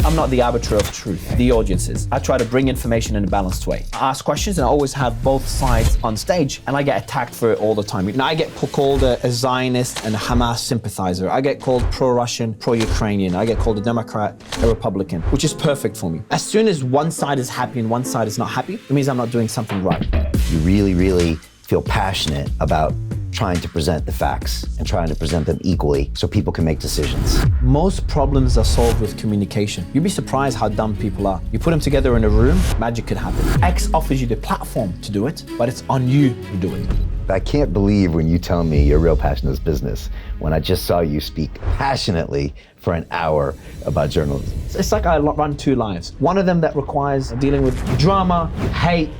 I'm not the arbiter of truth, the audience is. I try to bring information in a balanced way. I ask questions and I always have both sides on stage, and I get attacked for it all the time. Now I get called a Zionist and a Hamas sympathizer. I get called pro-Russian, pro-Ukrainian. I get called a Democrat, a Republican, which is perfect for me. As soon as one side is happy and one side is not happy, it means I'm not doing something right. You really feel passionate about trying to present the facts and trying to present them equally so people can make decisions. Most problems are solved with communication. You'd be surprised how dumb people are. You put them together in a room, magic could happen. X offers you the platform to do it, but it's on you to do it. I can't believe when you tell me your real passion is business, when I just saw you speak passionately for an hour about journalism. It's like I run two lives. One of them that requires dealing with drama, hate,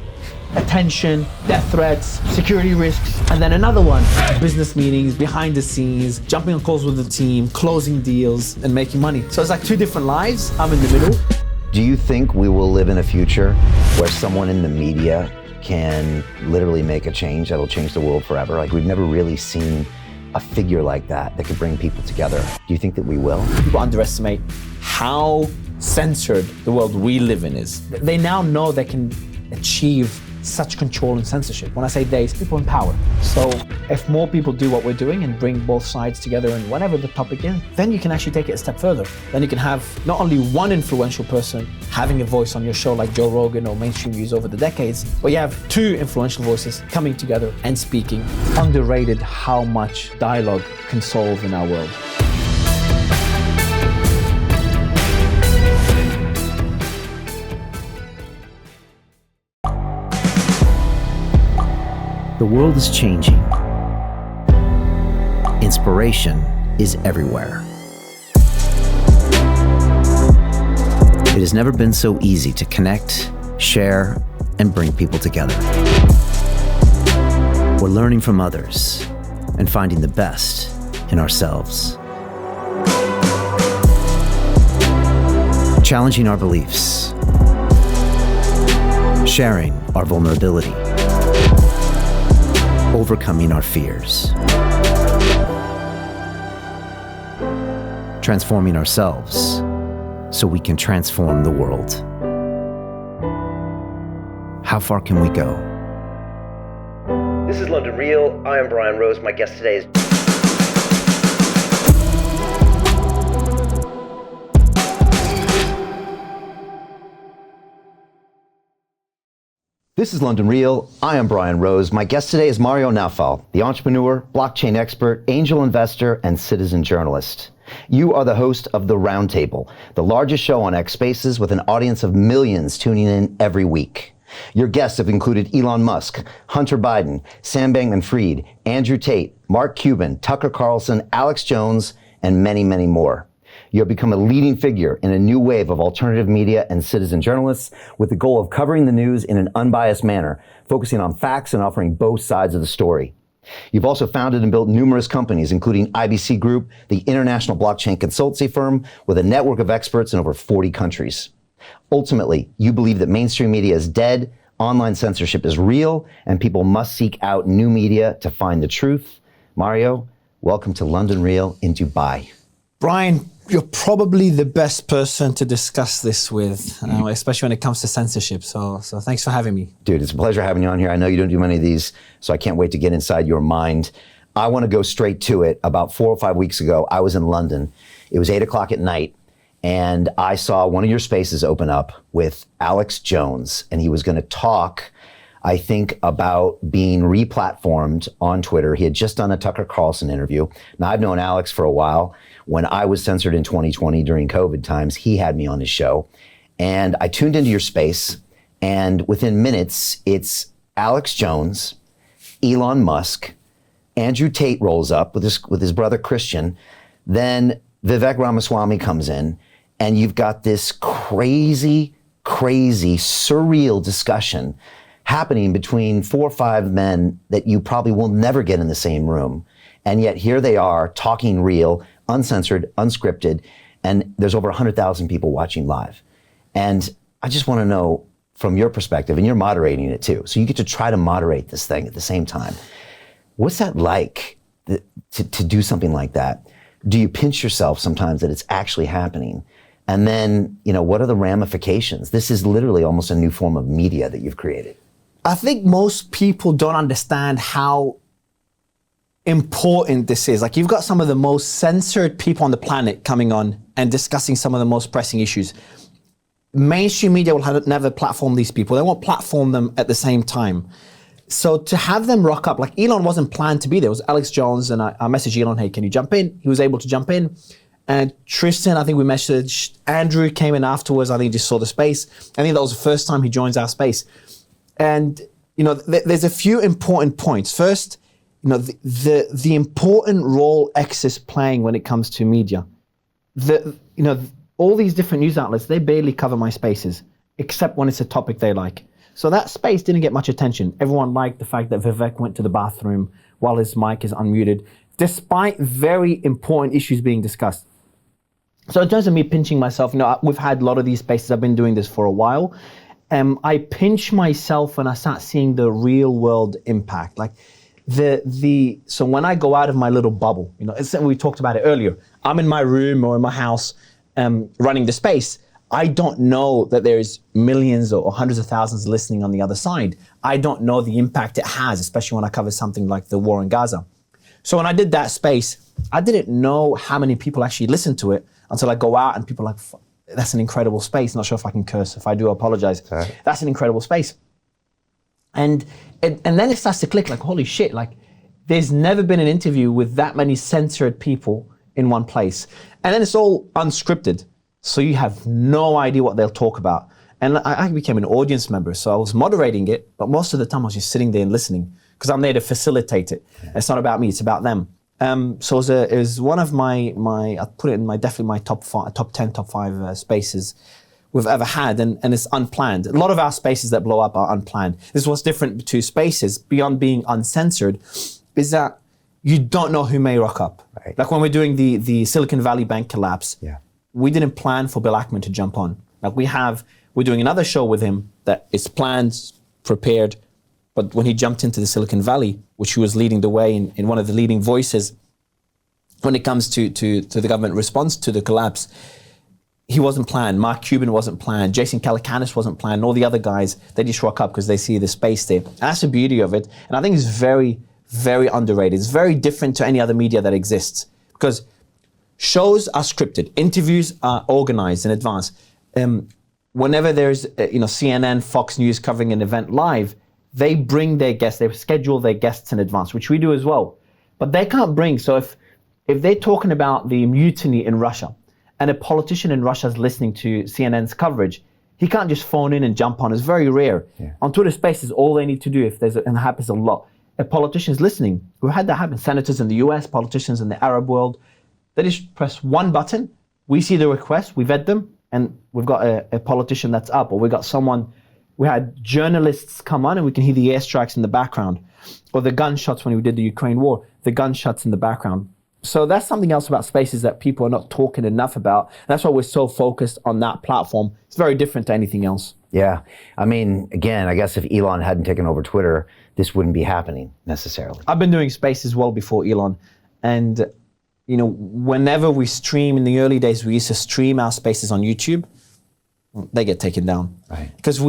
attention, death threats, security risks, and then another one, business meetings, behind the scenes, jumping on calls with the team, closing deals, and making money. So it's like two different lives. I'm in the middle. Do you think we will live in a future where someone in the media can literally make a change that'll change the world forever? Like, we've never really seen a figure like that could bring people together. Do you think that we will? People underestimate how censored the world we live in is. They now know they can achieve such control and censorship. When I say they, it's people in power. So if more people do what we're doing and bring both sides together and whatever the topic is, then you can actually take it a step further. Then you can have not only one influential person having a voice on your show like Joe Rogan or mainstream news over the decades, but you have two influential voices coming together and speaking. It's underrated how much dialogue can solve in our world. The world is changing. Inspiration is everywhere. It has never been so easy to connect, share, and bring people together. We're learning from others and finding the best in ourselves. Challenging our beliefs. Sharing our vulnerability. Overcoming our fears. Transforming ourselves so we can transform the world. How far can we go? This is London Real. I am Brian Rose. My guest today is This is London Real. I am Brian Rose. My guest today is Mario Nawfal, the entrepreneur, blockchain expert, angel investor, and citizen journalist. You are the host of The Roundtable, the largest show on X Spaces with an audience of millions tuning in every week. Your guests have included Elon Musk, Hunter Biden, Sam Bankman-Fried, Andrew Tate, Mark Cuban, Tucker Carlson, Alex Jones, and many, many more. You have become a leading figure in a new wave of alternative media and citizen journalists with the goal of covering the news in an unbiased manner, focusing on facts and offering both sides of the story. You've also founded and built numerous companies, including IBC Group, the international blockchain consultancy firm with a network of experts in over 40 countries. Ultimately, you believe that mainstream media is dead, online censorship is real, and people must seek out new media to find the truth. Mario, welcome to London Real in Dubai. Brian, you're probably the best person to discuss this with, especially when it comes to censorship. So thanks for having me. Dude, it's a pleasure having you on here. I know you don't do many of these, so I can't wait to get inside your mind. I want to go straight to it. About 4 or 5 weeks ago, I was in London. It was 8 o'clock at night, and I saw one of your spaces open up with Alex Jones, and he was going to talk, I think, about being re-platformed on Twitter. He had just done a Tucker Carlson interview. Now, I've known Alex for a while. When I was censored in 2020 during COVID times, he had me on his show. And I tuned into your space, and within minutes, it's Alex Jones, Elon Musk, Andrew Tate rolls up with his brother Christian, then Vivek Ramaswamy comes in, and you've got this crazy, surreal discussion happening between 4 or 5 men that you probably will never get in the same room. And yet here they are talking real, uncensored, unscripted, and there's over 100,000 people watching live. And I just want to know from your perspective, and you're moderating it too, so you get to try to moderate this thing at the same time. What's that like to do something like that? Do you pinch yourself sometimes that it's actually happening? And then, what are the ramifications? This is literally almost a new form of media that you've created. I think most people don't understand how important this is. Like, you've got some of the most censored people on the planet coming on and discussing some of the most pressing issues. Mainstream media will never platform these people. They won't platform them at the same time. So to have them rock up, like Elon wasn't planned to be there. It was Alex Jones, and I messaged Elon, hey, can you jump in? He was able to jump in. And Tristan, I think we messaged, Andrew came in afterwards. I think he just saw the space. I think that was the first time he joins our space. And, there's a few important points. First, the important role X is playing when it comes to media. All these different news outlets, they barely cover my spaces, except when it's a topic they like. So that space didn't get much attention. Everyone liked the fact that Vivek went to the bathroom while his mic is unmuted, despite very important issues being discussed. So in terms of me pinching myself, we've had a lot of these spaces. I've been doing this for a while. I pinch myself when I start seeing the real world impact. Like so when I go out of my little bubble, we talked about it earlier. I'm in my room or in my house running the space. I don't know that there's millions or hundreds of thousands listening on the other side. I don't know the impact it has, especially when I cover something like the war in Gaza. So when I did that space, I didn't know how many people actually listened to it until I go out and people are like, that's an incredible space. Not sure if I can curse. If I do, I apologize. Sorry. That's an incredible space. And then it starts to click like, holy shit, like there's never been an interview with that many censored people in one place. And then it's all unscripted. So you have no idea what they'll talk about. And I became an audience member, so I was moderating it, but most of the time I was just sitting there and listening because I'm there to facilitate it. Yeah. It's not about me, it's about them. So it was one of my I put it in definitely my top 10, top 5 spaces we've ever had, and it's unplanned. A lot of our spaces that blow up are unplanned. This is what's different to spaces, beyond being uncensored, is that you don't know who may rock up. Right. Like when we're doing the Silicon Valley Bank collapse, we didn't plan for Bill Ackman to jump on. Like we're doing another show with him that is planned, prepared, but when he jumped into the Silicon Valley, which he was leading the way in one of the leading voices when it comes to the government response to the collapse, he wasn't planned. Mark Cuban wasn't planned. Jason Calacanis wasn't planned. All the other guys, they just rock up because they see the space there. And that's the beauty of it. And I think it's very, very underrated. It's very different to any other media that exists because shows are scripted. Interviews are organized in advance. Whenever there's CNN, Fox News covering an event live, they bring their guests, they schedule their guests in advance, which we do as well. But they can't bring, so if they're talking about the mutiny in Russia and a politician in Russia is listening to CNN's coverage, he can't just phone in and jump on. It's very rare. Yeah. On Twitter Spaces, all they need to do, and it happens a lot, a politician's listening. We've had that happen. Senators in the US, politicians in the Arab world, they just press one button, we see the request, we vet them, and we've got a politician that's up, or we had journalists come on and we can hear the airstrikes in the background, or the gunshots when we did the Ukraine war, the gunshots in the background. So that's something else about spaces that people are not talking enough about. That's why we're so focused on that platform. It's very different to anything else. Yeah. I mean, again, I guess if Elon hadn't taken over Twitter, this wouldn't be happening necessarily. I've been doing spaces well before Elon. And, whenever we stream, in the early days, we used to stream our spaces on YouTube. They get taken down. Right. Because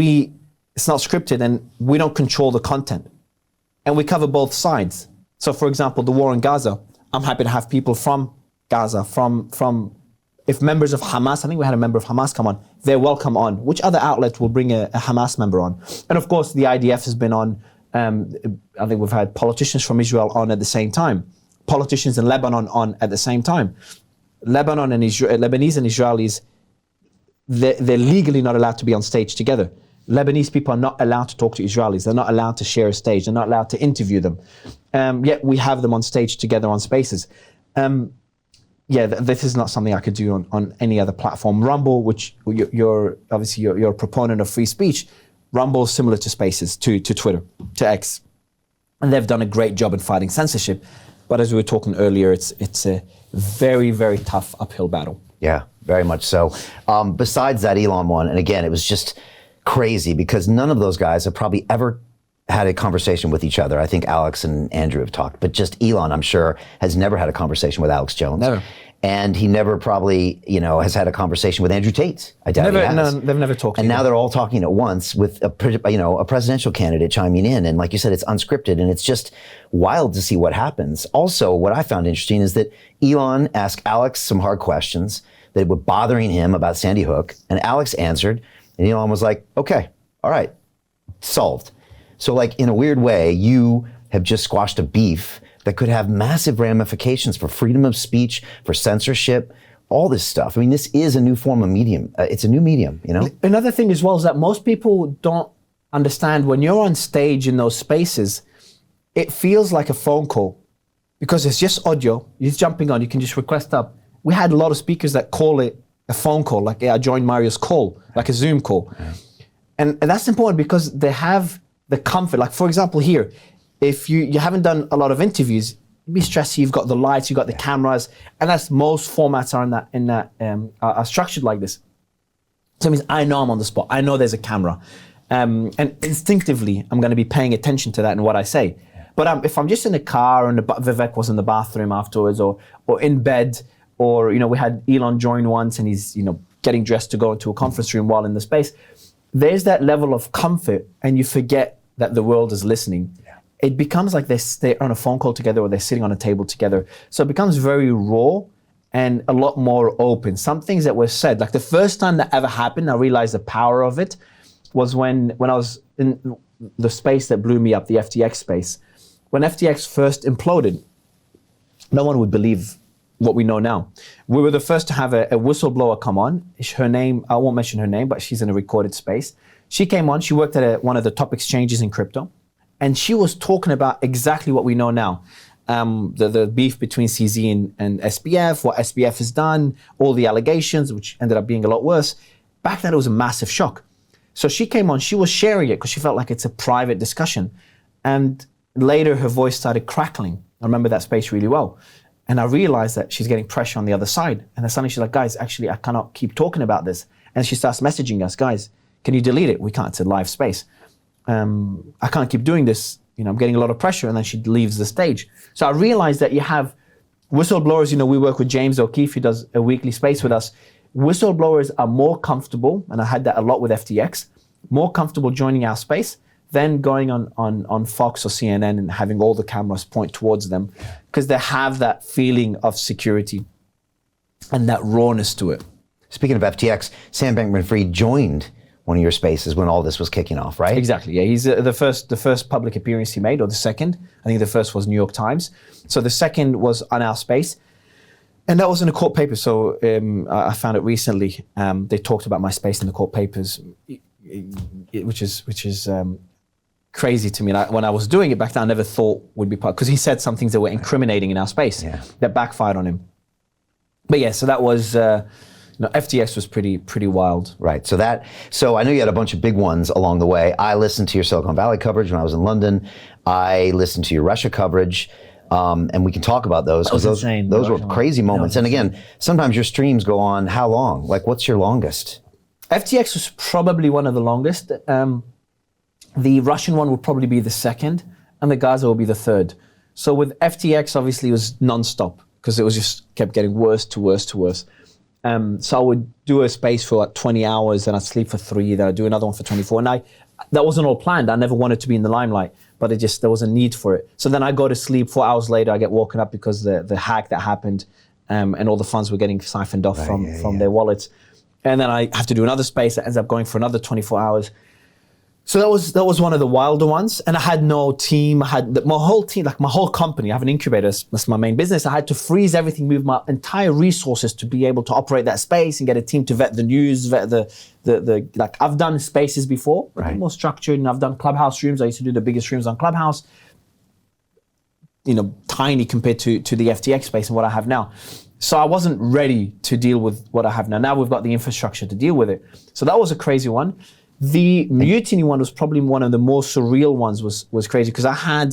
it's not scripted and we don't control the content. And we cover both sides. So for example, the war in Gaza, I'm happy to have people from Gaza, if members of Hamas, I think we had a member of Hamas come on, they're welcome on. Which other outlet will bring a Hamas member on? And of course, the IDF has been on, I think we've had politicians from Israel on at the same time, politicians in Lebanon on at the same time. Lebanon and Lebanese and Israelis, they're legally not allowed to be on stage together. Lebanese people are not allowed to talk to Israelis. They're not allowed to share a stage. They're not allowed to interview them. Yet we have them on stage together on spaces. This is not something I could do on any other platform. Rumble, which you're a proponent of free speech. Rumble is similar to spaces, to Twitter, to X. And they've done a great job in fighting censorship. But as we were talking earlier, it's a very, very tough uphill battle. Yeah, very much so. Besides that Elon one, and again, it was just crazy because none of those guys have probably ever had a conversation with each other. I think Alex and Andrew have talked, but just Elon, I'm sure, has never had a conversation with Alex Jones. Never. And he never probably, has had a conversation with Andrew Tate. I doubt he has. No, they've never talked. And now they're all talking at once with a presidential candidate chiming in. And like you said, it's unscripted, and it's just wild to see what happens. Also, what I found interesting is that Elon asked Alex some hard questions that were bothering him about Sandy Hook, and Alex answered, and Elon was like, okay, all right, solved. So like in a weird way, you have just squashed a beef that could have massive ramifications for freedom of speech, for censorship, all this stuff. I mean, this is a new form of medium. It's a new medium, Another thing as well is that most people don't understand when you're on stage in those spaces, it feels like a phone call because it's just audio. You're jumping on, you can just request up. We had a lot of speakers that call it a phone call, like I joined Mario's call, like a Zoom call. Yeah. And that's important because they have the comfort. Like for example here, if you haven't done a lot of interviews, you'd be stressed. You've got the lights, you've got the cameras, and that's most formats are structured like this. So it means I know I'm on the spot. I know there's a camera, and instinctively I'm going to be paying attention to that in what I say. But if I'm just in a car and Vivek was in the bathroom afterwards, or in bed, or we had Elon join once and he's getting dressed to go into a conference room while in the space. There's that level of comfort, and you forget that the world is listening. It becomes like they're on a phone call together or they're sitting on a table together. So it becomes very raw and a lot more open. Some things that were said, like the first time that ever happened, I realized the power of it was when I was in the space that blew me up, the FTX space. When FTX first imploded, no one would believe what we know now. We were the first to have a whistleblower come on. Her name, I won't mention her name, but she's in a recorded space. She came on, she worked at one of the top exchanges in crypto. And she was talking about exactly what we know now. The beef between CZ and SBF, what SBF has done, all the allegations, which ended up being a lot worse. Back then, it was a massive shock. So she came on, she was sharing it because she felt like it's a private discussion. And later, her voice started crackling. I remember that space really well. And I realized that she's getting pressure on the other side. And then suddenly she's like, guys, actually, I cannot keep talking about this. And she starts messaging us, guys, can you delete it? We can't, it's a live space. I can't keep doing this. I'm getting a lot of pressure. And then she leaves the stage. So I realized that you have whistleblowers. We work with James O'Keefe, who does a weekly space with us. Whistleblowers are more comfortable, and I had that a lot with FTX, more comfortable joining our space than going on Fox or CNN and having all the cameras point towards them, because they have that feeling of security and that rawness to it. Speaking of FTX, Sam Bankman-Fried joined one of your spaces when all this was kicking off, right? Exactly, yeah. He's the first public appearance he made, or the second. I think the first was New York Times. So the second was on our space. And that was in the court papers. So I found it recently. They talked about my space in the court papers, which is crazy to me. Like, when I was doing it back then, I never thought would be part, because he said some things that were incriminating in our space that backfired on him. But yeah, so that was... FTX was pretty wild. Right. So I know you had a bunch of big ones along the way. I listened to your Silicon Valley coverage when I was in London. I listened to your Russia coverage, and we can talk about those. That was insane. Those were crazy moments. And again, sometimes your streams go on how long? Like, what's your longest? FTX was probably one of the longest. The Russian one would probably be the second, and the Gaza will be the third. So with FTX, obviously, it was nonstop because it was just kept getting worse to worse to worse. So I would do a space for like 20 hours, then I'd sleep for 3, then I'd do another one for 24. And that wasn't all planned. I never wanted to be in the limelight, but there was a need for it. So then I go to sleep, 4 hours later, I get woken up because the hack that happened, and all the funds were getting siphoned off from their wallets. And then I have to do another space that ends up going for another 24 hours. So that was one of the wilder ones. And I had no team. I had my whole team, like my whole company. I have an incubator. That's my main business. I had to freeze everything, move my entire resources to be able to operate that space and get a team to vet the news, vet the like I've done spaces before, right, more structured, and I've done Clubhouse rooms. I used to do the biggest rooms on Clubhouse. Tiny compared to the FTX space and what I have now. So I wasn't ready to deal with what I have now. Now we've got the infrastructure to deal with it. So that was a crazy one. The mutiny one was probably one of the more surreal ones. Was crazy because I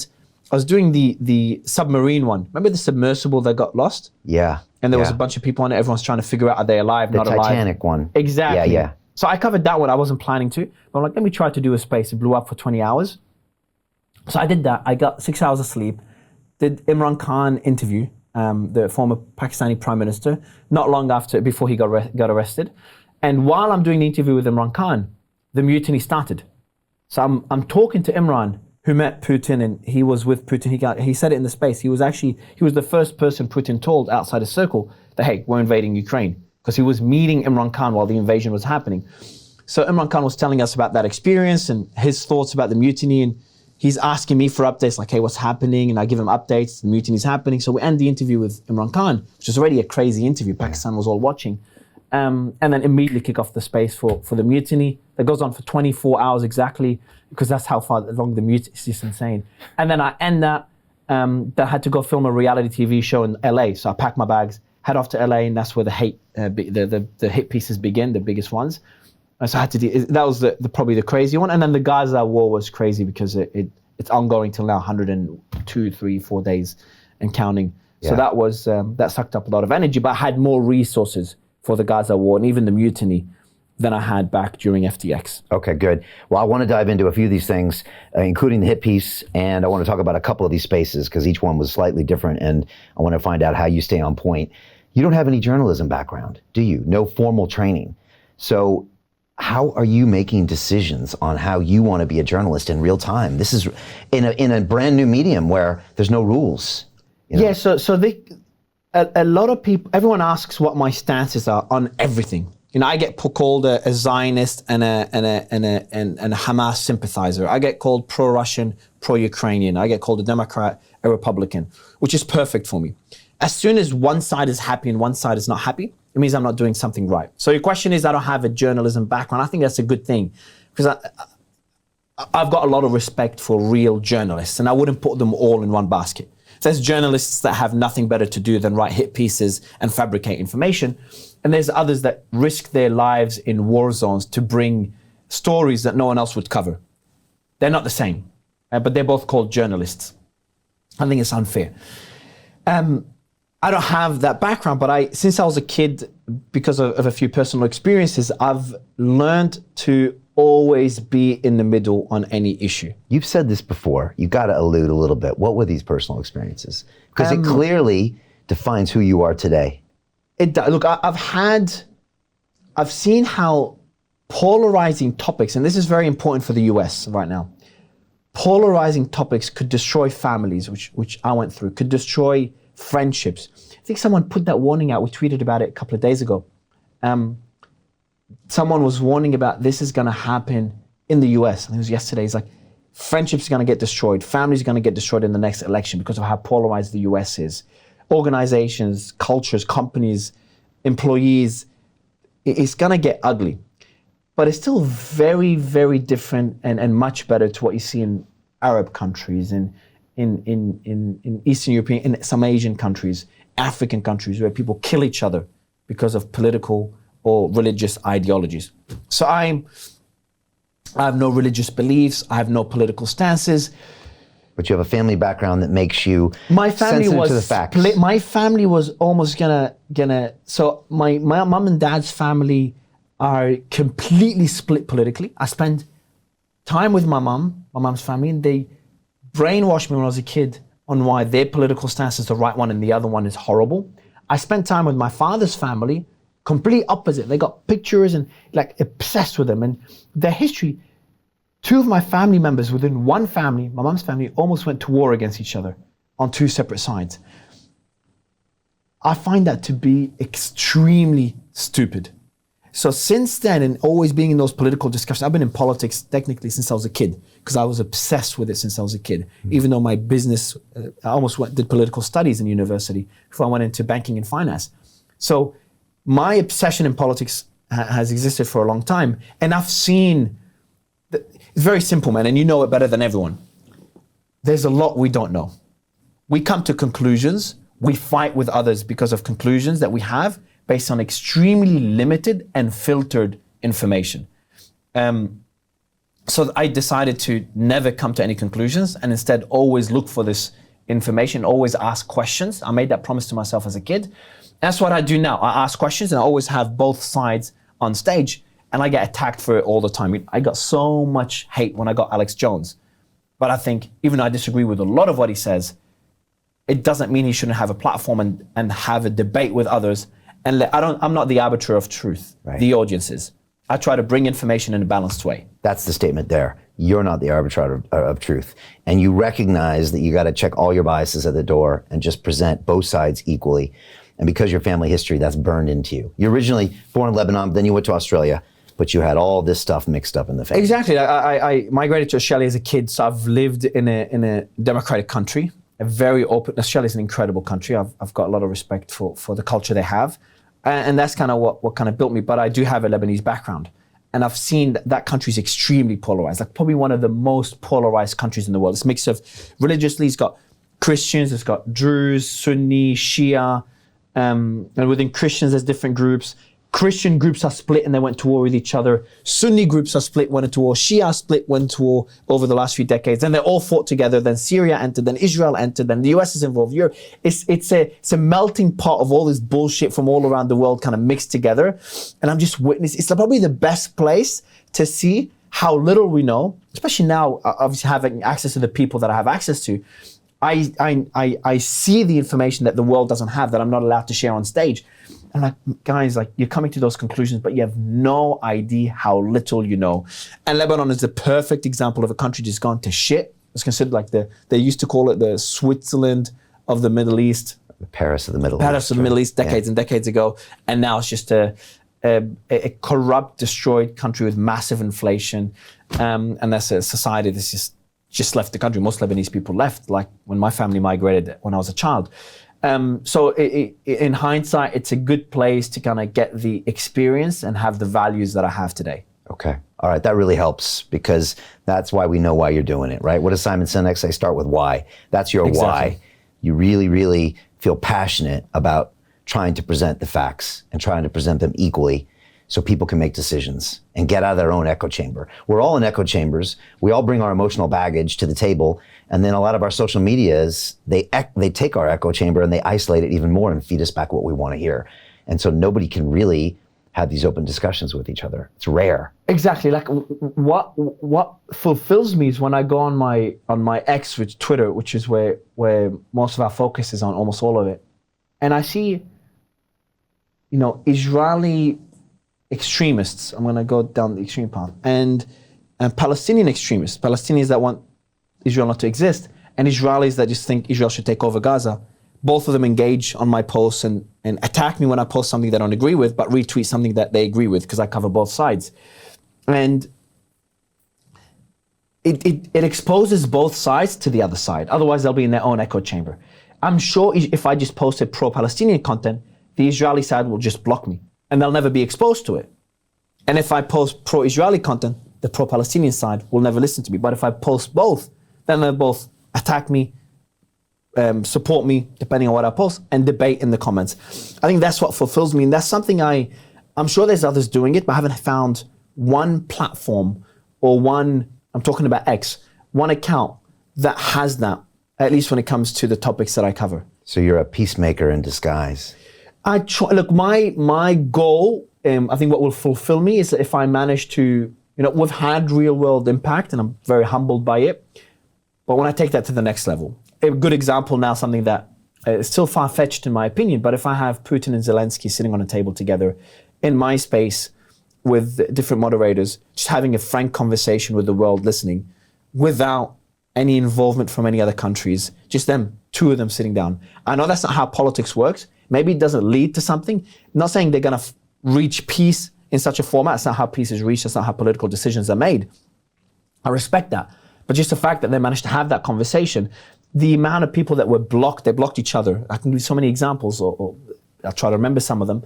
was doing the submarine one. Remember the submersible that got lost? Yeah. And there was a bunch of people on it. Everyone's trying to figure out, are they alive, not alive? The Titanic one. Exactly. Yeah. So I covered that one. I wasn't planning to, but I'm like, let me try to do a space. It blew up for 20 hours. So I did that. I got 6 hours of sleep. Did Imran Khan interview. the former Pakistani Prime Minister, not long before he got arrested. And while I'm doing the interview with Imran Khan, the mutiny started. So I'm talking to Imran, who met Putin, and he was with Putin. He said it in the space. He was the first person Putin told outside his circle that, hey, we're invading Ukraine, because he was meeting Imran Khan while the invasion was happening. So Imran Khan was telling us about that experience and his thoughts about the mutiny, and he's asking me for updates, like, hey, what's happening? And I give him updates, the mutiny's happening. So we end the interview with Imran Khan, which was already a crazy interview. Pakistan was all watching. And then immediately kick off the space for the mutiny. That goes on for 24 hours exactly, because that's how far along the mutiny. It's just insane. And then I end that. I had to go film a reality TV show in LA. So I packed my bags, head off to LA, and that's where the hit pieces begin, the biggest ones. So I had to do, that was probably the crazy one. And then the Gaza war was crazy because it's ongoing till now, 102, 3, 4 days and counting. Yeah. So that was, that sucked up a lot of energy, but I had more resources for the Gaza war and even the mutiny than I had back during FTX. Okay, good. Well, I want to dive into a few of these things, including the hit piece, and I want to talk about a couple of these spaces because each one was slightly different, and I want to find out how you stay on point. You don't have any journalism background, do you? No formal training. So how are you making decisions on how you want to be a journalist in real time? This is in a brand new medium where there's no rules. You know? Yeah, a lot of people, everyone asks what my stances are on everything. You know, I get called a Zionist and a Hamas sympathizer. I get called pro-Russian, pro-Ukrainian. I get called a Democrat, a Republican, which is perfect for me. As soon as one side is happy and one side is not happy, it means I'm not doing something right. So your question is, I don't have a journalism background. I think that's a good thing, because I've got a lot of respect for real journalists, and I wouldn't put them all in one basket. There's journalists that have nothing better to do than write hit pieces and fabricate information. And there's others that risk their lives in war zones to bring stories that no one else would cover. They're not the same, but they're both called journalists. I think it's unfair. I don't have that background, but since I was a kid, because of a few personal experiences, I've learned to always be in the middle on any issue. You've said this before. You got to allude a little bit. What were these personal experiences? Because it clearly defines who you are today. Look, I've seen how polarizing topics, and this is very important for the US right now, polarizing topics could destroy families, which I went through, could destroy friendships. I think someone put that warning out. We tweeted about it a couple of days ago. Someone was warning about this is going to happen in the US. I think it was yesterday. It's like, friendships are going to get destroyed. Families are going to get destroyed in the next election because of how polarized the US is. Organizations, cultures, companies, employees, it's going to get ugly. But it's still very, very different and much better to what you see in Arab countries, in Eastern European, in some Asian countries, African countries, where people kill each other because of political or religious ideologies. So I have no religious beliefs, I have no political stances. But you have a family background that makes you sensitive to the facts. My family was almost gonna. So my mom and dad's family are completely split politically. I spent time with my mom's family, and they brainwashed me when I was a kid on why their political stance is the right one and the other one is horrible. I spent time with my father's family, complete opposite. They got pictures and like obsessed with them, and their history. Two of my family members within one family, my mom's family, almost went to war against each other on two separate sides. I find that to be extremely stupid. So since then, and always being in those political discussions, I've been in politics technically since I was a kid, because I was obsessed with it since I was a kid. Mm-hmm. Even though my business, I almost did political studies in university before I went into banking and finance. So my obsession in politics has existed for a long time. And I've seen, it's very simple, man, and you know it better than everyone. There's a lot we don't know. We come to conclusions, we fight with others because of conclusions that we have based on extremely limited and filtered information. So I decided to never come to any conclusions and instead always look for this information, always ask questions. I made that promise to myself as a kid. That's what I do now. I ask questions and I always have both sides on stage, and I get attacked for it all the time. I got so much hate when I got Alex Jones. But I think, even though I disagree with a lot of what he says, it doesn't mean he shouldn't have a platform and have a debate with others. And I'm not the arbiter of truth. Right. The audience is. I try to bring information in a balanced way. That's the statement there. You're not the arbiter of truth. And you recognize that you got to check all your biases at the door and just present both sides equally. And because your family history, that's burned into you. You're originally born in Lebanon, then you went to Australia, but you had all this stuff mixed up in the family. Exactly. I migrated to Australia as a kid, so I've lived in a democratic country, a very open. Australia is an incredible country. I've got a lot of respect for the culture they have. And that's kind of what kind of built me. But I do have a Lebanese background. And I've seen that country is extremely polarized, like probably one of the most polarized countries in the world. It's a mix of religiously, it's got Christians, it's got Druze, Sunni, Shia, and within Christians, there's different groups. Christian groups are split and they went to war with each other. Sunni groups are split, went to war. Shia split, went to war over the last few decades. Then they all fought together. Then Syria entered. Then Israel entered. Then the US is involved. Europe. It's a melting pot of all this bullshit from all around the world kind of mixed together. And I'm just witnessing. It's probably the best place to see how little we know, especially now, obviously having access to the people that I have access to. I see the information that the world doesn't have that I'm not allowed to share on stage. I'm like, guys, like you're coming to those conclusions, but you have no idea how little you know. And Lebanon is the perfect example of a country just gone to shit. It's considered like they used to call it the Switzerland of the Middle East. The Paris of the Middle East. Paris of the Middle East, decades and decades ago. And now it's just a corrupt, destroyed country with massive inflation. And that's a society that's just left the country. Most Lebanese people left, like when my family migrated when I was a child. So in hindsight, it's a good place to kind of get the experience and have the values that I have today. Okay. All right. That really helps because that's why we know why you're doing it, right? What does Simon Sinek say? Start with why. That's your why. You really, really feel passionate about trying to present the facts and trying to present them equally so people can make decisions and get out of their own echo chamber. We're all in echo chambers. We all bring our emotional baggage to the table. And then a lot of our social medias, they take our echo chamber and they isolate it even more and feed us back what we want to hear. And so nobody can really have these open discussions with each other. It's rare. Exactly. Like what fulfills me is when I go on my X, which Twitter, which is where most of our focus is on, almost all of it. And I see, Israeli extremists, I'm going to go down the extreme path, and Palestinian extremists, Palestinians that want Israel not to exist, and Israelis that just think Israel should take over Gaza. Both of them engage on my posts and attack me when I post something they don't agree with, but retweet something that they agree with because I cover both sides. And it exposes both sides to the other side. Otherwise, they'll be in their own echo chamber. I'm sure if I just posted pro-Palestinian content, the Israeli side will just block me and they'll never be exposed to it. And if I post pro-Israeli content, the pro-Palestinian side will never listen to me. But if I post both, then they'll both attack me, support me, depending on what I post, and debate in the comments. I think that's what fulfills me. And that's something I'm sure there's others doing it, but I haven't found one platform or I'm talking about X, one account that has that, at least when it comes to the topics that I cover. So you're a peacemaker in disguise. I try. Look, my goal, I think what will fulfill me is that if I manage to, we've had real world impact and I'm very humbled by it. But when I take that to the next level, a good example now, something that is still far-fetched in my opinion, but if I have Putin and Zelensky sitting on a table together in my space with different moderators, just having a frank conversation with the world listening without any involvement from any other countries, just them, two of them sitting down. I know that's not how politics works. Maybe it doesn't lead to something. I'm not saying they're going to reach peace in such a format. That's not how peace is reached. That's not how political decisions are made. I respect that. But just the fact that they managed to have that conversation, the amount of people that were blocked, they blocked each other. I can give so many examples, or I'll try to remember some of them.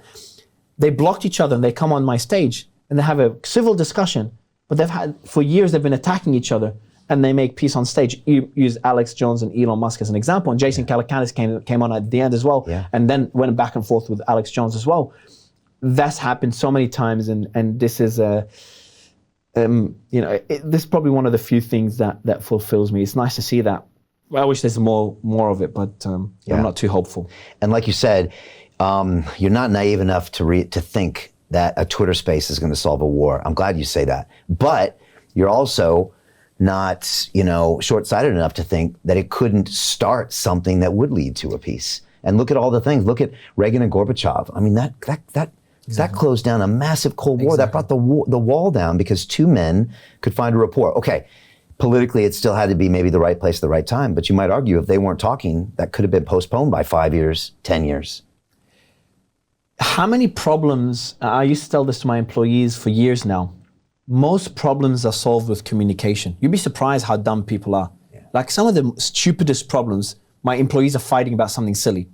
They blocked each other and they come on my stage and they have a civil discussion, but for years they've been attacking each other and they make peace on stage. You use Alex Jones and Elon Musk as an example, and Jason Calacanis came on at the end as well, and then went back and forth with Alex Jones as well. That's happened so many times, and this is this is probably one of the few things that fulfills me. It's nice to see that. I wish there's more of it, but I'm not too hopeful. And like you said, you're not naive enough to think that a Twitter space is going to solve a war. I'm glad you say that. But you're also not, short-sighted enough to think that it couldn't start something that would lead to a peace. And look at all the things. Look at Reagan and Gorbachev. I mean, that closed down a massive Cold War. That brought the wall down because two men could find a rapport. Okay, politically, it still had to be maybe the right place at the right time. But you might argue if they weren't talking, that could have been postponed by 5 years, 10 years. How many problems, I used to tell this to my employees for years now, most problems are solved with communication. You'd be surprised how dumb people are. Yeah. Like some of the stupidest problems, my employees are fighting about something silly.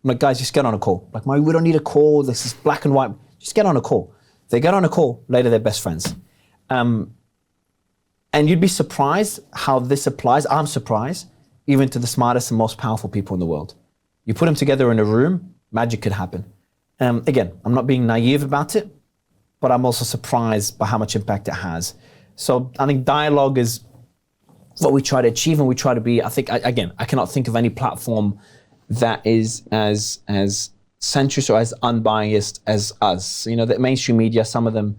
I'm like, guys, just get on a call. Like, we don't need a call. This is black and white. Just get on a call. They get on a call, later they're best friends. And you'd be surprised how this applies. I'm surprised, even to the smartest and most powerful people in the world. You put them together in a room, magic could happen. Again, I'm not being naive about it, but I'm also surprised by how much impact it has. So I think dialogue is what we try to achieve, and we try to be, I cannot think of any platform that is as centrist or as unbiased as us. The mainstream media, some of them,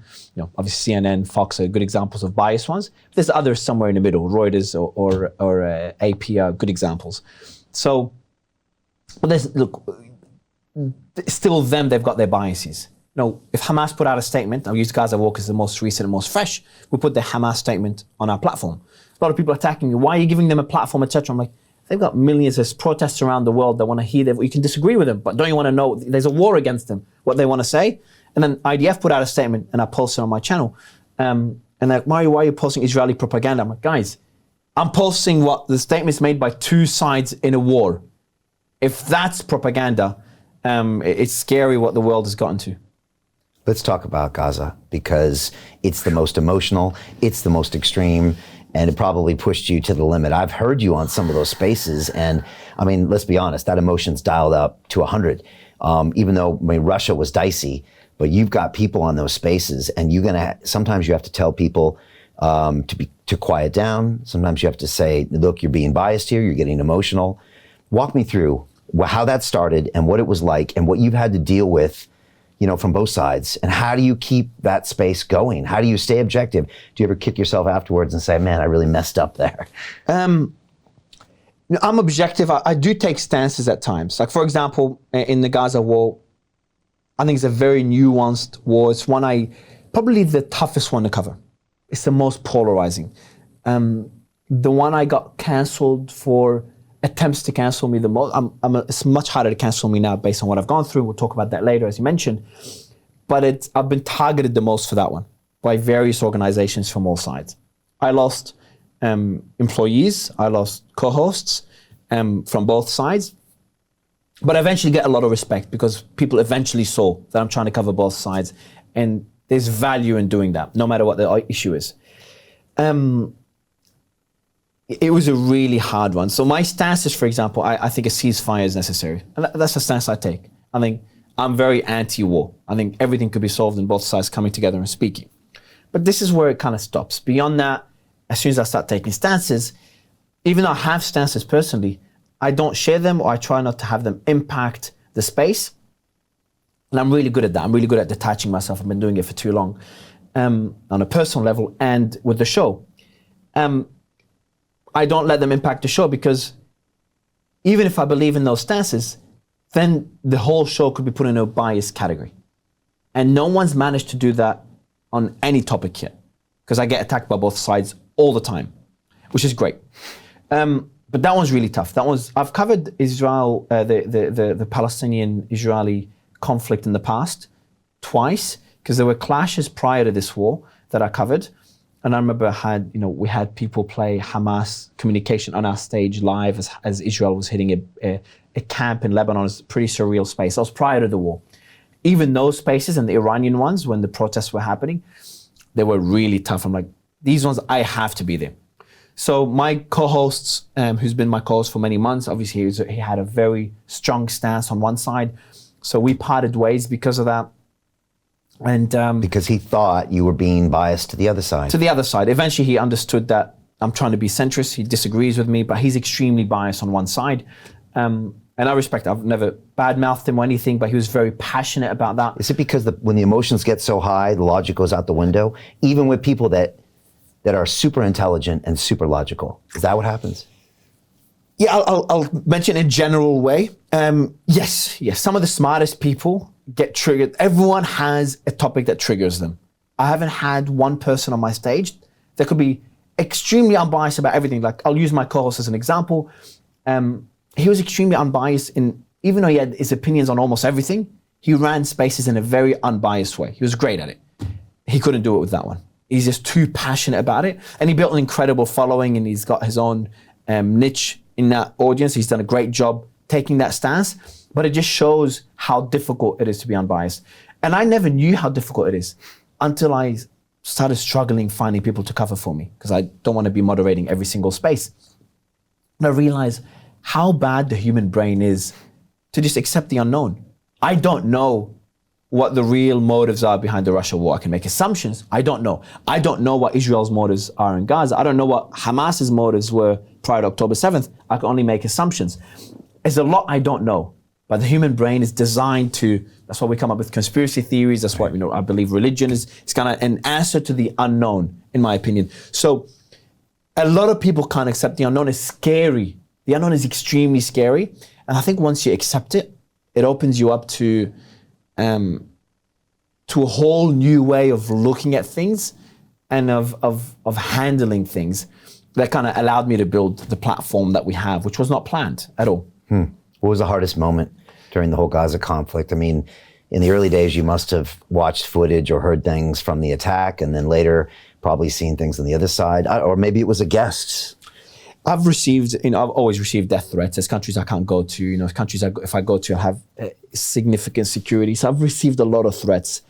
obviously CNN, Fox are good examples of biased ones. There's others somewhere in the middle, Reuters or AP are good examples. So, but still them, they've got their biases. If Hamas put out a statement, I'll use Gaza Walk as the most recent and most fresh, we put the Hamas statement on our platform. A lot of people attacking me, why are you giving them a platform, etc. I'm like, they've got millions of protests around the world that want to hear them. You can disagree with them, but don't you want to know there's a war against them, what they want to say? And then IDF put out a statement and I posted on my channel. And they're like, Mario, why are you posting Israeli propaganda? I'm like, guys, I'm posting what the statements made by two sides in a war. If that's propaganda, it's scary what the world has gotten to. Let's talk about Gaza, because it's the most emotional, it's the most extreme, and it probably pushed you to the limit. I've heard you on some of those spaces, and I mean, let's be honest, that emotion's dialed up to 100. Even though Russia was dicey, but you've got people on those spaces, and sometimes you have to tell people to quiet down. Sometimes you have to say, look, you're being biased here, you're getting emotional. Walk me through how that started and what it was like and what you've had to deal with, from both sides. And how do you keep that space going? How do you stay objective? Do you ever kick yourself afterwards and say, man, I really messed up there? I'm objective. I do take stances at times. Like, for example, in the Gaza war, I think it's a very nuanced war. It's probably the toughest one to cover. It's the most polarizing. The one I got canceled for attempts to cancel me the most. It's much harder to cancel me now based on what I've gone through. We'll talk about that later, as you mentioned. But I've been targeted the most for that one by various organizations from all sides. I lost employees, I lost co-hosts from both sides. But I eventually get a lot of respect because people eventually saw that I'm trying to cover both sides. And there's value in doing that, no matter what the issue is. It was a really hard one. So my stance is, for example, I think a ceasefire is necessary. And that's the stance I take. I think I'm very anti-war. I think everything could be solved in both sides coming together and speaking. But this is where it kind of stops. Beyond that, as soon as I start taking stances, even though I have stances personally, I don't share them, or I try not to have them impact the space. And I'm really good at that. I'm really good at detaching myself. I've been doing it for too long on a personal level and with the show. I don't let them impact the show, because even if I believe in those stances, then the whole show could be put in a bias category. And no one's managed to do that on any topic yet, because I get attacked by both sides all the time, which is great. But that one's really tough. I've covered Israel, the Palestinian-Israeli conflict in the past twice, because there were clashes prior to this war that I covered. And I remember we had people play Hamas communication on our stage live as Israel was hitting a camp in Lebanon. It's a pretty surreal space. That was prior to the war. Even those spaces and the Iranian ones, when the protests were happening, they were really tough. I'm like, these ones, I have to be there. So my co-hosts, who's been my co-host for many months, obviously he had a very strong stance on one side. So we parted ways because of that. And because he thought you were being biased to the other side. To the other side. Eventually he understood that I'm trying to be centrist. He disagrees with me, but he's extremely biased on one side. And I respect, I've never badmouthed him or anything, but he was very passionate about that. Is it because when the emotions get so high, the logic goes out the window? Even with people that that are super intelligent and super logical. Is that what happens? Yeah, I'll mention in a general way. Yes. Some of the smartest people get triggered. Everyone has a topic that triggers them. I haven't had one person on my stage that could be extremely unbiased about everything. Like, I'll use my co-host as an example. He was extremely unbiased even though he had his opinions on almost everything, he ran spaces in a very unbiased way. He was great at it. He couldn't do it with that one. He's just too passionate about it. And he built an incredible following, and he's got his own niche in that audience. He's done a great job taking that stance, but it just shows how difficult it is to be unbiased. And I never knew how difficult it is until I started struggling finding people to cover for me, because I don't want to be moderating every single space. And I realized how bad the human brain is to just accept the unknown. I don't know what the real motives are behind the Russia war. I can make assumptions. I don't know. I don't know what Israel's motives are in Gaza. I don't know what Hamas's motives were prior to October 7th. I can only make assumptions. There's a lot I don't know, but the human brain is designed to, that's why we come up with conspiracy theories. That's why, I believe religion is kind of an answer to the unknown, in my opinion. So a lot of people can't accept the unknown. It's scary. The unknown is extremely scary. And I think once you accept it, it opens you up to a whole new way of looking at things and of handling things that kind of allowed me to build the platform that we have, which was not planned at all. What was the hardest moment during the whole Gaza conflict? I mean, in the early days, you must have watched footage or heard things from the attack, and then later probably seen things on the other side, or maybe it was a guest. I've always received death threats. There's countries I can't go to, countries if I go to, I have significant security. So I've received a lot of threats,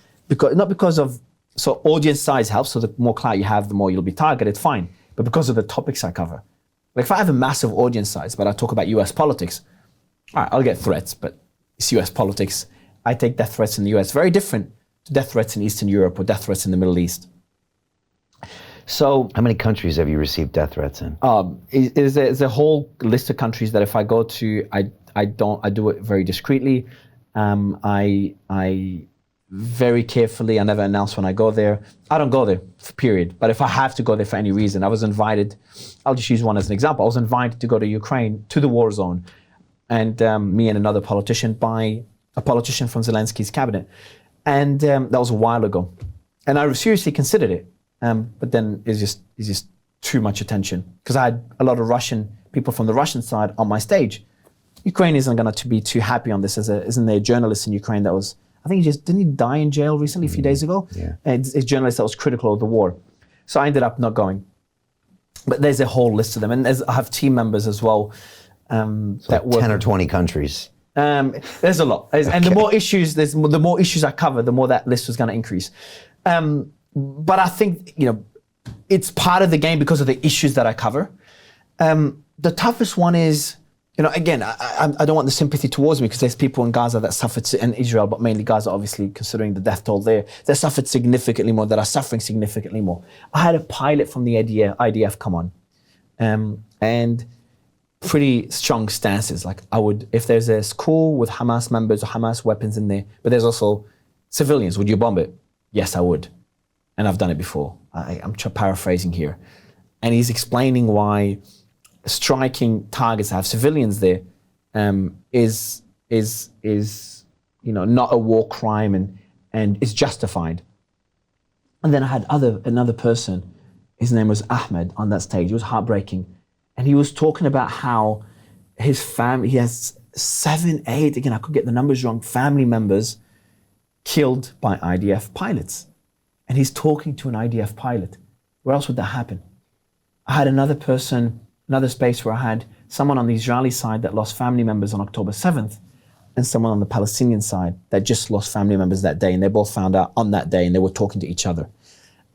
so audience size helps. So the more clout you have, the more you'll be targeted, fine. But because of the topics I cover. Like, if I have a massive audience size, but I talk about US politics, all right, I'll get threats, but it's US politics. I take death threats in the US, very different to death threats in Eastern Europe or death threats in the Middle East. So, how many countries have you received death threats in? There's a whole list of countries that if I go to, I do it very discreetly. I very carefully, I never announce when I go there. I don't go there, period. But if I have to go there for any reason, I was invited, I'll just use one as an example. I was invited to go to Ukraine, to the war zone, and me and another politician by a politician from Zelensky's cabinet. And that was a while ago. And I seriously considered it. But then it's just too much attention, because I had a lot of Russian people from the Russian side on my stage. Ukraine isn't going to be too happy on this. Isn't there a journalist in Ukraine that was, I think didn't he die in jail recently, a few days ago? Yeah. It's a journalist that was critical of the war. So I ended up not going. But there's a whole list of them. And I have team members as well. That work 10 or 20 countries. There's a lot. And the more issues I cover, the more that list was going to increase. But I think, it's part of the game because of the issues that I cover. The toughest one is, again, I don't want the sympathy towards me, because there's people in Gaza that suffered, in Israel, but mainly Gaza, obviously, considering the death toll there, that suffered significantly more, that are suffering significantly more. I had a pilot from the IDF come on, and pretty strong stances. Like, if there's a school with Hamas members or Hamas weapons in there, but there's also civilians, would you bomb it? Yes, I would. And I've done it before. I'm paraphrasing here. And he's explaining why striking targets that have civilians there is not a war crime and is justified. And then I had another person, his name was Ahmed, on that stage. It was heartbreaking. And he was talking about how his family, he has 7, 8, again, I could get the numbers wrong, family members killed by IDF pilots. And he's talking to an IDF pilot. Where else would that happen? I had another space where I had someone on the Israeli side that lost family members on October 7th, and someone on the Palestinian side that just lost family members that day, and they both found out on that day, and they were talking to each other.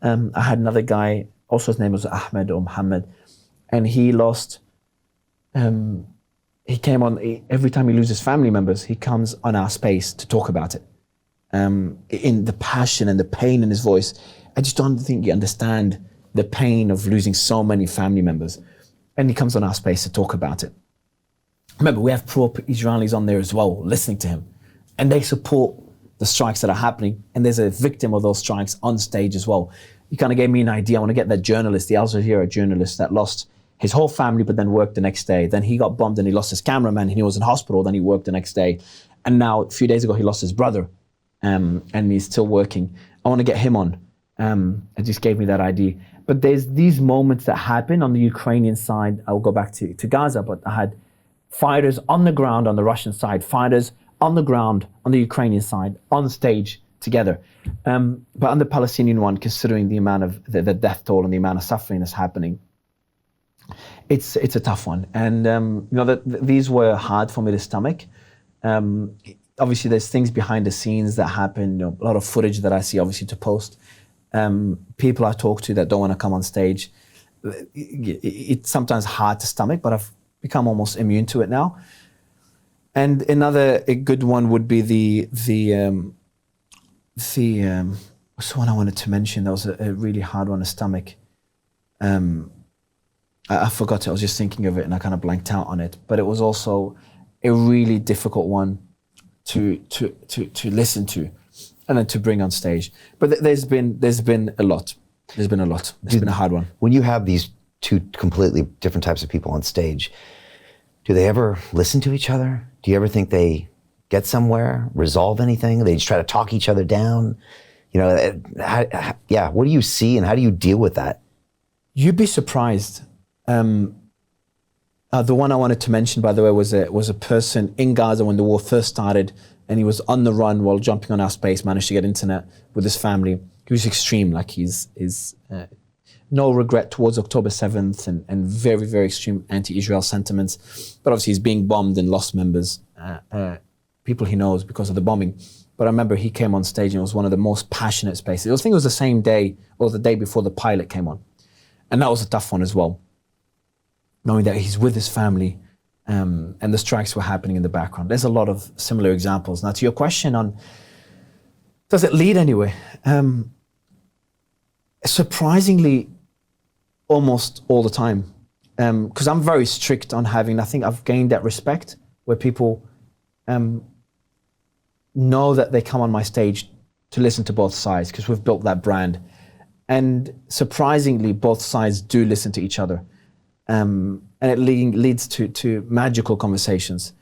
I had another guy, also his name was Ahmed or Muhammad, and he lost, he came on, every time he loses family members, he comes on our space to talk about it. In the passion and the pain in his voice, I just don't think you understand the pain of losing so many family members. And he comes on our space to talk about it. Remember, we have pro-Israelis on there as well, listening to him. And they support the strikes that are happening. And there's a victim of those strikes on stage as well. he kind of gave me an idea. I want to get that journalist, the Al Jazeera journalist that lost his whole family, but then worked the next day. Then he got bombed and he lost his cameraman and he was in hospital. Then he worked the next day. And now, a few days ago, he lost his brother and he's still working. I want to get him on. It just gave me that idea. But there's these moments that happen on the Ukrainian side. I'll go back to Gaza, but I had fighters on the ground on the Russian side, fighters on the ground on the Ukrainian side, on stage together. But on the Palestinian one, considering the amount of the death toll and the amount of suffering that's happening, it's a tough one. And these were hard for me to stomach. Obviously, there's things behind the scenes that happen, a lot of footage that I see, obviously, to post. People I talk to that don't want to come on stage. It's sometimes hard to stomach, but I've become almost immune to it now. And a good one would be what's the one I wanted to mention? That was a really hard one to stomach. I forgot it. I was just thinking of it and I kind of blanked out on it. But it was also a really difficult one to listen to and then to bring on stage. But there's been a lot. There's been a hard one. When you have these two completely different types of people on stage, do they ever listen to each other? Do you ever think they get somewhere, resolve anything? They just try to talk each other down? What do you see and how do you deal with that? You'd be surprised. The one I wanted to mention, by the way, was a person in Gaza when the war first started, and he was on the run while jumping on airspace, managed to get internet with his family. He was extreme, like he's no regret towards October 7th and very, very extreme anti-Israel sentiments. But obviously he's being bombed and lost members, people he knows because of the bombing. But I remember he came on stage and it was one of the most passionate spaces. I think it was the same day or the day before the pilot came on. And that was a tough one as well, knowing that he's with his family and the strikes were happening in the background. There's a lot of similar examples. Now to your question on, does it lead anywhere? Surprisingly, almost all the time. Because I'm very strict on having, I think I've gained that respect where people know that they come on my stage to listen to both sides because we've built that brand. And surprisingly, both sides do listen to each other. And it leads to magical conversations.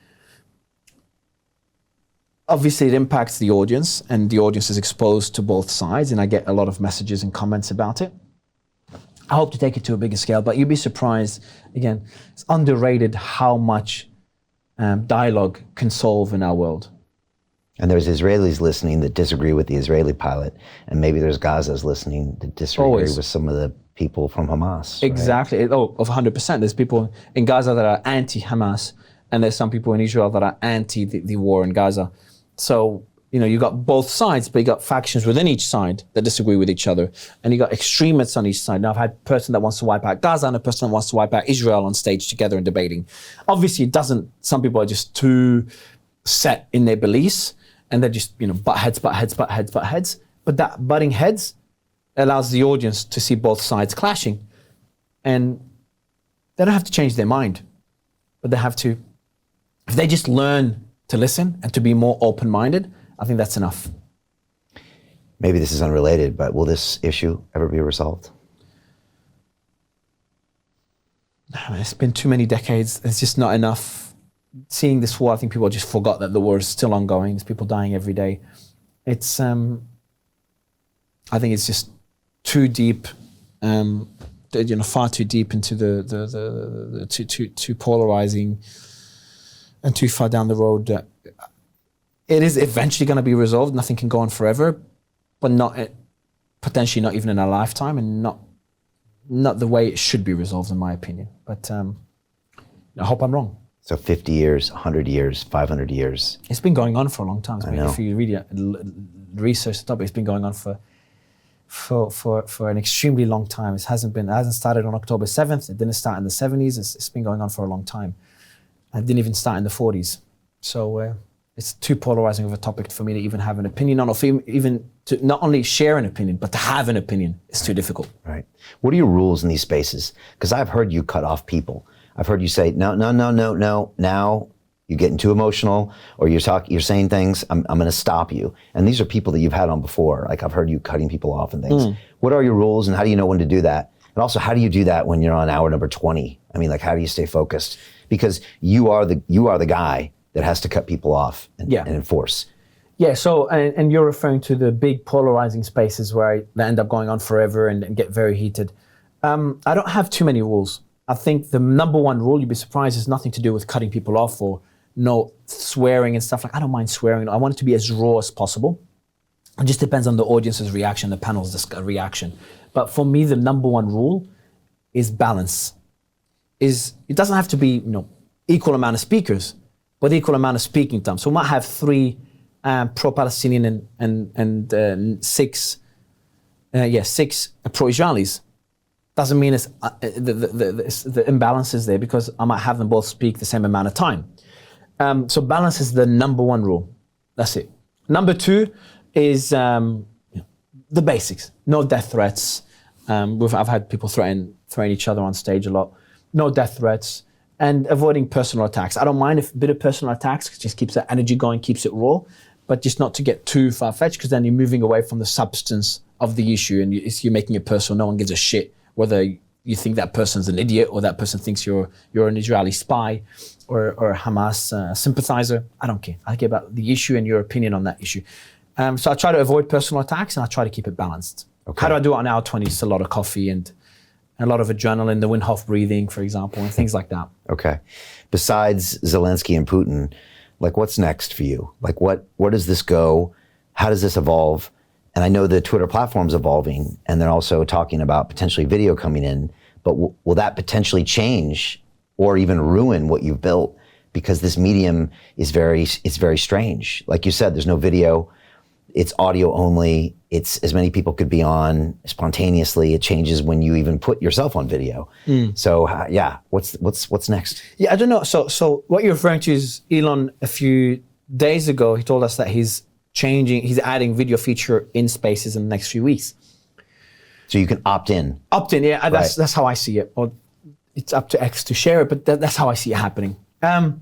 Obviously, it impacts the audience, and the audience is exposed to both sides, and I get a lot of messages and comments about it. I hope to take it to a bigger scale, but you'd be surprised, again, it's underrated how much dialogue can solve in our world. And there's Israelis listening that disagree with the Israeli pilot, and maybe there's Gazas listening that disagree with some of the people from Hamas. Exactly. Right? Of 100%. There's people in Gaza that are anti-Hamas, and there's some people in Israel that are anti the war in Gaza. So, you got both sides, but you got factions within each side that disagree with each other. And you got extremists on each side. Now, I've had a person that wants to wipe out Gaza and a person that wants to wipe out Israel on stage together and debating. Obviously, it doesn't. Some people are just too set in their beliefs, and they're just, butt heads. But that butting heads allows the audience to see both sides clashing. And they don't have to change their mind, but they have to, if they just learn to listen and to be more open-minded, I think that's enough. Maybe this is unrelated, but will this issue ever be resolved? It's been too many decades. It's just not enough. Seeing this war, I think people just forgot that the war is still ongoing. There's people dying every day. It's, I think it's just too deep, far too deep into the too polarizing and too far down the road. It is eventually going to be resolved. Nothing can go on forever, but potentially not even in our lifetime, and not the way it should be resolved, in my opinion. But I hope I'm wrong. So 50 years, 100 years, 500 years. It's been going on for a long time. I know. If you read research the topic, it's been going on for an extremely long time. It hasn't started on October 7th. It didn't start in the 70s. It's been going on for a long time. It didn't even start in the 40s. So it's too polarizing of a topic for me to even have an opinion on, or even to not only share an opinion, but to have an opinion. It's too difficult. Right. What are your rules in these spaces? Because I've heard you cut off people. I've heard you say, no, now You getting too emotional, or you're saying things, I'm going to stop you. And these are people that you've had on before. Like I've heard you cutting people off and things. What are your rules, and how do you know when to do that? And also, how do you do that when you're on hour number 20? I mean, like, how do you stay focused? Because you are the guy that has to cut people off and enforce. Yeah, so, and you're referring to the big polarizing spaces where they end up going on forever and get very heated. I don't have too many rules. I think the number one rule, you'd be surprised, has nothing to do with cutting people off or no swearing and stuff. Like, I don't mind swearing. I want it to be as raw as possible. It just depends on the audience's reaction, the panel's reaction. But for me, the number one rule is balance. It doesn't have to be, equal amount of speakers, but equal amount of speaking time. So we might have 3 pro-Palestinian and 6 pro-Israelis. Doesn't mean it's the imbalance is there, because I might have them both speak the same amount of time. So balance is the number one rule. That's it. Number 2 is the basics. No death threats. I've had people threaten each other on stage a lot. No death threats, and avoiding personal attacks. I don't mind a bit of personal attacks, because it just keeps the energy going, keeps it raw, but just not to get too far-fetched, because then you're moving away from the substance of the issue, and you're making it personal. No one gives a shit whether you think that person's an idiot or that person thinks you're an Israeli spy or a Hamas sympathizer. I don't care. I care about the issue and your opinion on that issue. So I try to avoid personal attacks, and I try to keep it balanced. Okay. How do I do it on hour 20? It's a lot of coffee and a lot of adrenaline, the Wim Hof breathing, for example, and things like that. Okay. Besides Zelensky and Putin, like, what's next for you? Like, where does this go? How does this evolve? And I know the Twitter platform's evolving, and they're also talking about potentially video coming in, but will that potentially change or even ruin what you've built? Because this medium is very strange. Like you said, there's no video. It's audio only. It's as many people could be on spontaneously. It changes when you even put yourself on video. So what's next? Yeah, I don't know. So what you're referring to is Elon. A few days ago, he told us that he's adding video feature in Spaces in the next few weeks. So you can opt in. Opt in, yeah. That's how I see it. Or it's up to X to share it, but that's how I see it happening. I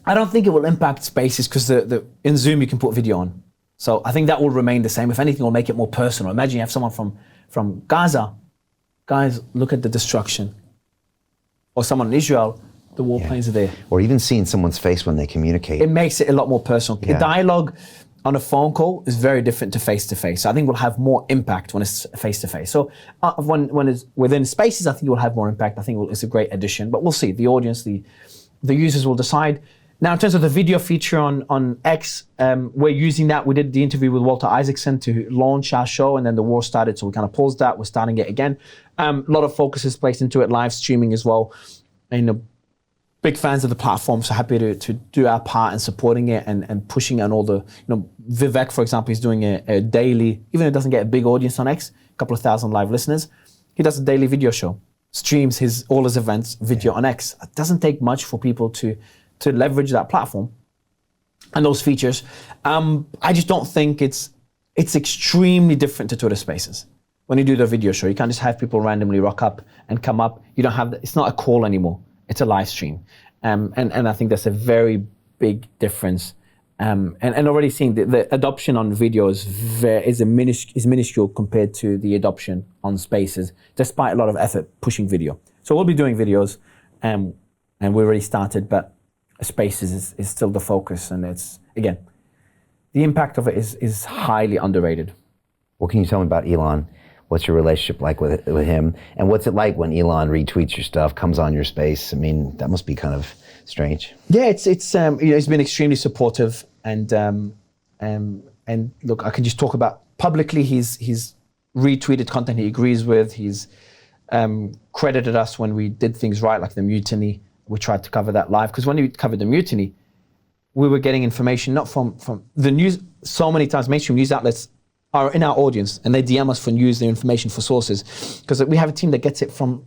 don't think it will impact Spaces, because in Zoom you can put video on. So I think that will remain the same. If anything, it will make it more personal. Imagine you have someone from Gaza. Guys, look at the destruction. Or someone in Israel, the warplanes are there. Or even seeing someone's face when they communicate. It makes it a lot more personal. Yeah. A dialogue on a phone call is very different to face-to-face. So I think we'll have more impact when it's face-to-face. So when it's within Spaces, I think it will have more impact. I think it's a great addition. But we'll see. The audience, the users will decide. Now, in terms of the video feature on X, we're using that. We did the interview with Walter Isaacson to launch our show, and then the war started, so we kind of paused that. We're starting it again. A lot of focus is placed into it, live streaming as well. And, big fans of the platform, so happy to do our part in supporting it and pushing it on all the, Vivek, for example, is doing a daily, even though it doesn't get a big audience on X, a couple of thousand live listeners, he does a daily video show, streams all his events video on X. It doesn't take much for people to leverage that platform and those features. I just don't think it's extremely different to Twitter Spaces. When you do the video show, you can't just have people randomly rock up and come up. You don't have, it's not a call anymore. It's a live stream. And I think that's a very big difference. And already seeing the adoption on video is minuscule compared to the adoption on Spaces, despite a lot of effort pushing video. So we'll be doing videos, and we already started, but Spaces is still the focus. And it's, again, the impact of it is highly underrated. What can you tell me about Elon? What's your relationship like with him? And what's it like when Elon retweets your stuff, comes on your space? I mean, that must be kind of strange. Yeah, it's he's been extremely supportive, and look, I can just talk about publicly. He's retweeted content he agrees with. He's credited us when we did things right, like the mutiny. We tried to cover that live, because when we covered the mutiny, we were getting information not from the news. So many times mainstream news outlets are in our audience, and they DM us for news, their information for sources, because we have a team that gets it from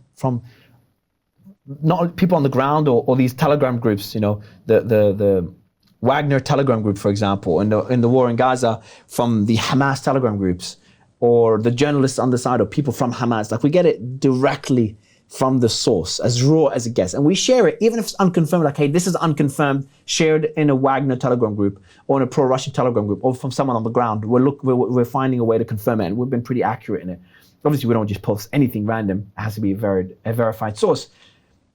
not people on the ground or these Telegram groups. The Wagner Telegram group, for example, in the war in Gaza, from the Hamas Telegram groups, or the journalists on the side, or people from Hamas. Like, we get it directly from the source, as raw as it gets. And we share it, even if it's unconfirmed, like, hey, this is unconfirmed, shared in a Wagner Telegram group or in a pro-Russian Telegram group or from someone on the ground. We're finding a way to confirm it, and we've been pretty accurate in it. Obviously, we don't just post anything random. It has to be a verified source.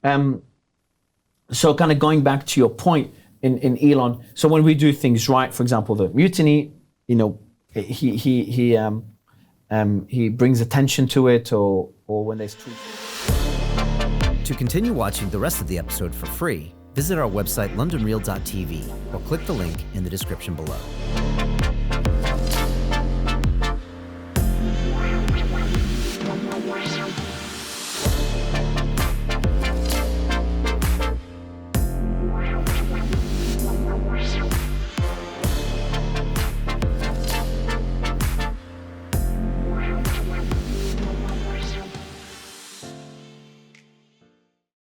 So kind of going back to your point in Elon, so when we do things right, for example, the mutiny, you know, he brings attention to it, or when there's truth. To continue watching the rest of the episode for free, visit our website londonreal.tv or click the link in the description below.